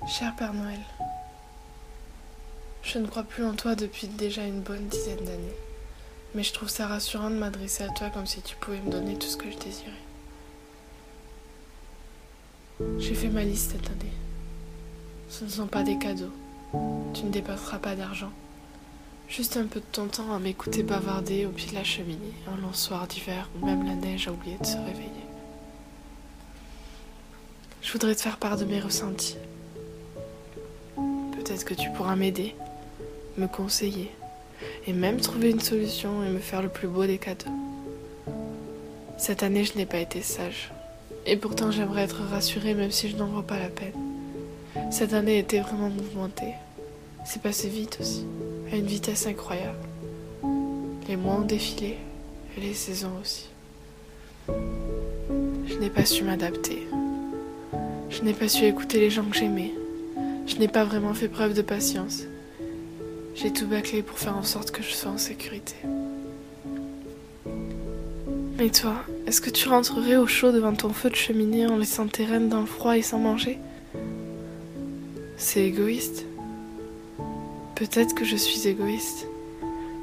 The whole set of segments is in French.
Cher Père Noël, je ne crois plus en toi depuis déjà une bonne dizaine d'années, mais je trouve ça rassurant de m'adresser à toi comme si tu pouvais me donner tout ce que je désirais. J'ai fait ma liste cette année. Ce ne sont pas des cadeaux, tu ne dépenseras pas d'argent, juste un peu de ton temps à m'écouter bavarder au pied de la cheminée, un long soir d'hiver où même la neige a oublié de se réveiller. Je voudrais te faire part de mes ressentis. Peut-être que tu pourras m'aider, me conseiller, et même trouver une solution et me faire le plus beau des cadeaux. Cette année, je n'ai pas été sage. Et pourtant, j'aimerais être rassurée même si je n'en vois pas la peine. Cette année était vraiment mouvementée. C'est passé vite aussi, à une vitesse incroyable. Les mois ont défilé, et les saisons aussi. Je n'ai pas su m'adapter. Je n'ai pas su écouter les gens que j'aimais. Je n'ai pas vraiment fait preuve de patience. J'ai tout bâclé pour faire en sorte que je sois en sécurité. Mais toi, est-ce que tu rentrerais au chaud devant ton feu de cheminée en laissant tes reines dans le froid et sans manger? C'est égoïste. Peut-être que je suis égoïste.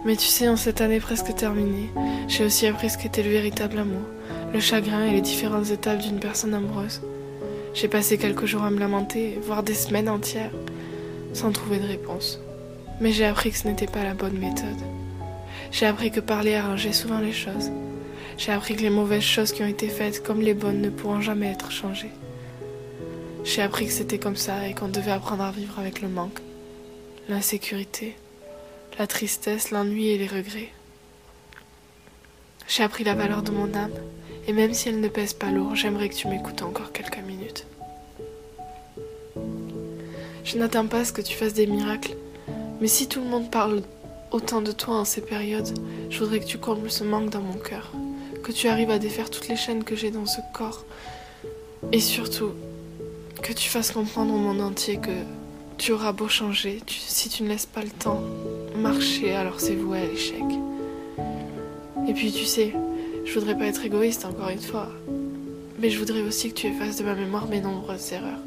Mais tu sais, en cette année presque terminée, j'ai aussi appris ce qu'était le véritable amour, le chagrin et les différentes étapes d'une personne amoureuse. J'ai passé quelques jours à me lamenter, voire des semaines entières, sans trouver de réponse. Mais j'ai appris que ce n'était pas la bonne méthode. J'ai appris que parler arrangeait souvent les choses. J'ai appris que les mauvaises choses qui ont été faites comme les bonnes ne pourront jamais être changées. J'ai appris que c'était comme ça et qu'on devait apprendre à vivre avec le manque, l'insécurité, la tristesse, l'ennui et les regrets. J'ai appris la valeur de mon âme, et même si elle ne pèse pas lourd, j'aimerais que tu m'écoutes encore quelques minutes. Je n'attends pas à ce que tu fasses des miracles, mais si tout le monde parle autant de toi en ces périodes, je voudrais que tu combles ce manque dans mon cœur, que tu arrives à défaire toutes les chaînes que j'ai dans ce corps, et surtout, que tu fasses comprendre au monde entier que tu auras beau changer, si tu ne laisses pas le temps marcher, alors c'est voué à l'échec. Et puis tu sais, je voudrais pas être égoïste encore une fois, mais je voudrais aussi que tu effaces de ma mémoire mes nombreuses erreurs.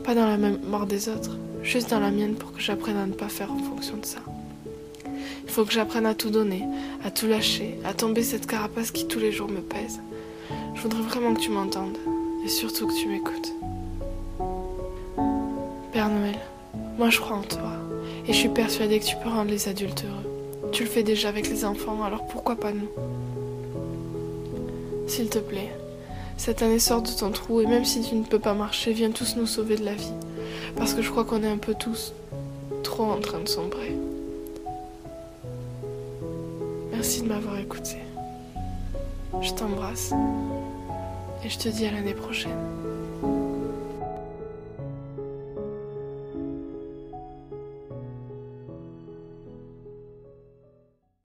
Pas dans la mémoire des autres, juste dans la mienne pour que j'apprenne à ne pas faire en fonction de ça. Il faut que j'apprenne à tout donner, à tout lâcher, à tomber cette carapace qui tous les jours me pèse. Je voudrais vraiment que tu m'entendes, et surtout que tu m'écoutes. Père Noël, moi je crois en toi, et je suis persuadée que tu peux rendre les adultes heureux. Tu le fais déjà avec les enfants, alors pourquoi pas nous? S'il te plaît, cette année sors de ton trou, et même si tu ne peux pas marcher, viens tous nous sauver de la vie. Parce que je crois qu'on est un peu tous trop en train de sombrer. Merci de m'avoir écouté. Je t'embrasse, et je te dis à l'année prochaine.